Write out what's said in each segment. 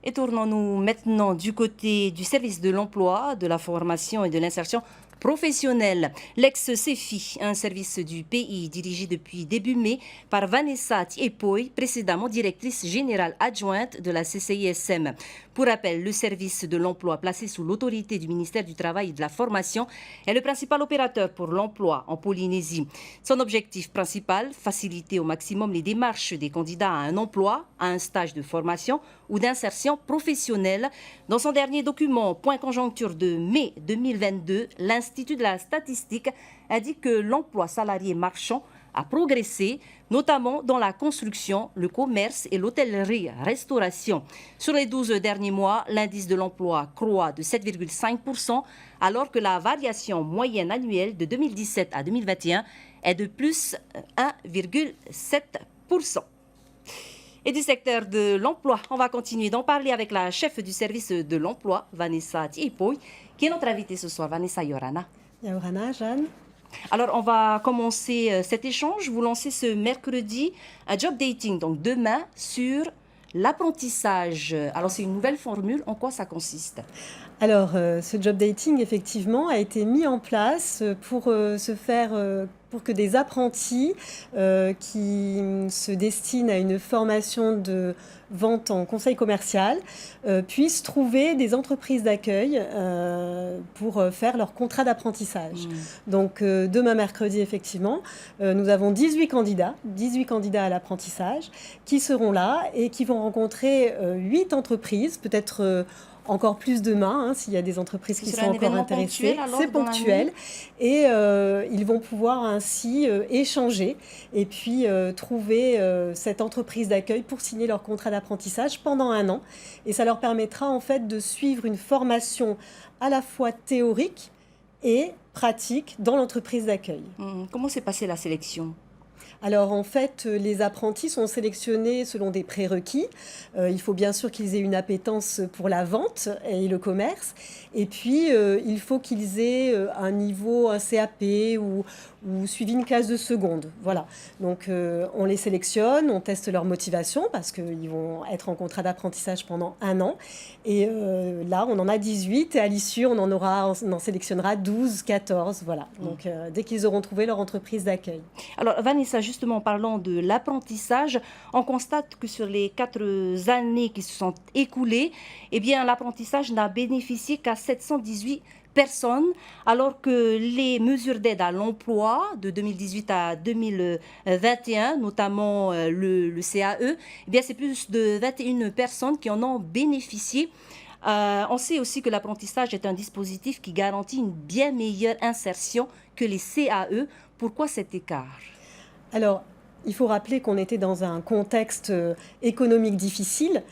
Et tournons-nous maintenant du côté du service de l'emploi, de la formation et de l'insertion professionnelle. L'ex-CEFI, un service du pays dirigé depuis début mai par Vanessa Tiepoy, précédemment directrice générale adjointe de la CCISM. Pour rappel, le service de l'emploi placé sous l'autorité du ministère du Travail et de la Formation est le principal opérateur pour l'emploi en Polynésie. Son objectif principal, faciliter au maximum les démarches des candidats à un emploi, à un stage de formation ou d'insertion professionnelle. Dans son dernier document, Point conjoncture de mai 2022, l'Institut de la statistique indique que l'emploi salarié marchand a progressé, notamment dans la construction, le commerce et l'hôtellerie-restauration. Sur les 12 derniers mois, l'indice de l'emploi croît de 7,5%, alors que la variation moyenne annuelle de 2017 à 2021 est de plus 1,7%. Et du secteur de l'emploi, on va continuer d'en parler avec la chef du service de l'emploi, Vanessa Tiepoy, qui est notre invitée ce soir. Vanessa Yorana. Yorana, Jeanne. Alors, on va commencer cet échange. Vous lancez ce mercredi un job dating, donc demain, sur l'apprentissage. Alors, c'est une nouvelle formule. En quoi ça consiste ? Alors, ce job dating, effectivement, a été mis en place pour pour que des apprentis qui se destinent à une formation de vente en conseil commercial puissent trouver des entreprises d'accueil pour faire leur contrat d'apprentissage. Donc, demain mercredi, effectivement, nous avons 18 candidats à l'apprentissage qui seront là et qui vont rencontrer 8 entreprises, peut-être encore plus demain, s'il y a des entreprises qui sont encore intéressées. C'est ponctuel. Et ils vont pouvoir ainsi échanger et puis trouver cette entreprise d'accueil pour signer leur contrat d'apprentissage pendant 1 an. Et ça leur permettra en fait de suivre une formation à la fois théorique et pratique dans l'entreprise d'accueil. Comment s'est passée la sélection ? Alors en fait, les apprentis sont sélectionnés selon des prérequis. Il faut bien sûr qu'ils aient une appétence pour la vente et le commerce. Et puis, il faut qu'ils aient un niveau, un CAP ou suivi une classe de seconde. Voilà. Donc, on les sélectionne, on teste leur motivation parce qu'ils vont être en contrat d'apprentissage pendant 1 an. Et là, on en a 18 et à l'issue, on en sélectionnera 12, 14. Voilà. Donc, dès qu'ils auront trouvé leur entreprise d'accueil. Alors, Vanessa, justement, en parlant de l'apprentissage, on constate que sur les 4 années qui se sont écoulées, eh bien, l'apprentissage n'a bénéficié qu'à 718 personnes, alors que les mesures d'aide à l'emploi de 2018 à 2021, notamment le CAE, eh bien, c'est plus de 21 personnes qui en ont bénéficié. On sait aussi que l'apprentissage est un dispositif qui garantit une bien meilleure insertion que les CAE. Pourquoi cet écart ? Alors, il faut rappeler qu'on était dans un contexte économique difficile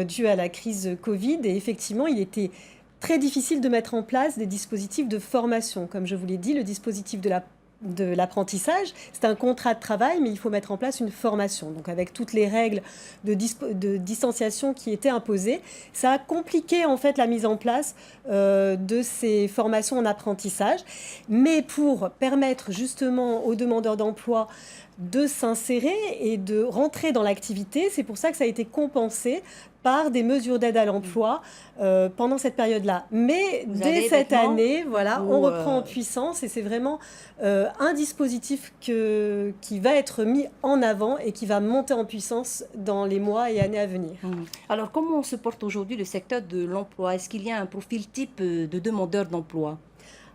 dû à la crise Covid et effectivement, il était très difficile de mettre en place des dispositifs de formation. Comme je vous l'ai dit, le dispositif de l'apprentissage, c'est un contrat de travail, mais il faut mettre en place une formation. Donc avec toutes les règles de distanciation qui étaient imposées, ça a compliqué en fait la mise en place de ces formations en apprentissage. Mais pour permettre justement aux demandeurs d'emploi de s'insérer et de rentrer dans l'activité, c'est pour ça que ça a été compensé par des mesures d'aide à l'emploi pendant cette période-là. Mais dès cette année, voilà, on reprend en puissance et c'est vraiment un dispositif qui va être mis en avant et qui va monter en puissance dans les mois et années à venir. Alors, comment se porte aujourd'hui le secteur de l'emploi ? Est-ce qu'il y a un profil type de demandeur d'emploi ?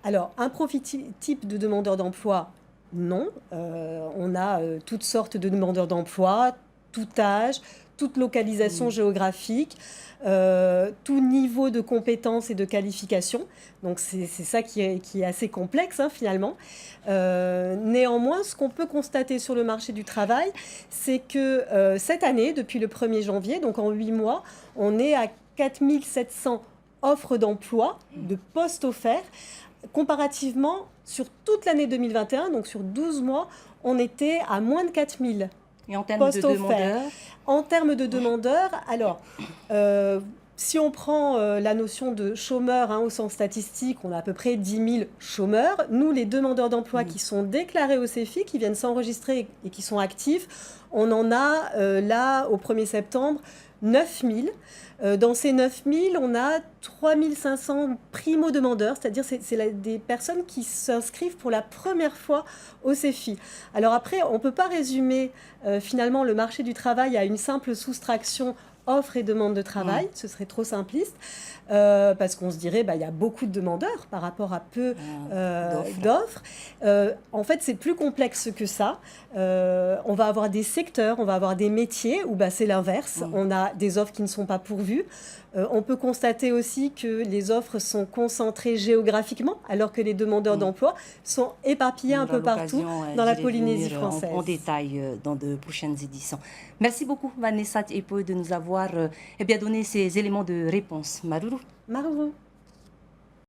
Alors, un profil type de demandeur d'emploi, non. On a toutes sortes de demandeurs d'emploi, tout âge, toute localisation géographique, tout niveau de compétences et de qualification. Donc c'est ça qui est assez complexe finalement. Néanmoins, ce qu'on peut constater sur le marché du travail, c'est que cette année, depuis le 1er janvier, donc en 8 mois, on est à 4700 offres d'emploi, de postes offerts. Comparativement, sur toute l'année 2021, donc sur 12 mois, on était à moins de 4000 Et en termes de demandeurs ? En termes de demandeurs, alors, si on prend la notion de chômeurs au sens statistique, on a à peu près 10 000 chômeurs. Nous, les demandeurs d'emploi qui sont déclarés au CEFI, qui viennent s'enregistrer et qui sont actifs, on en a là, au 1er septembre, 9000. Dans ces 9000, on a 3500 primo-demandeurs, c'est-à-dire des personnes qui s'inscrivent pour la première fois au CEFI. Alors après, on ne peut pas résumer finalement le marché du travail à une simple soustraction offre et demande de travail, ce serait trop simpliste, parce qu'on se dirait il y a beaucoup de demandeurs par rapport à peu d'offres. En fait, c'est plus complexe que ça. On va avoir des secteurs, on va avoir des métiers où c'est l'inverse. On a des offres qui ne sont pas pourvues. On peut constater aussi que les offres sont concentrées géographiquement, alors que les demandeurs d'emploi sont éparpillés un peu partout dans la Polynésie française. En détail dans de prochaines éditions. Merci beaucoup, Vanessa Tiepo, de nous avoir donné ces éléments de réponse. Maruru. Maruru.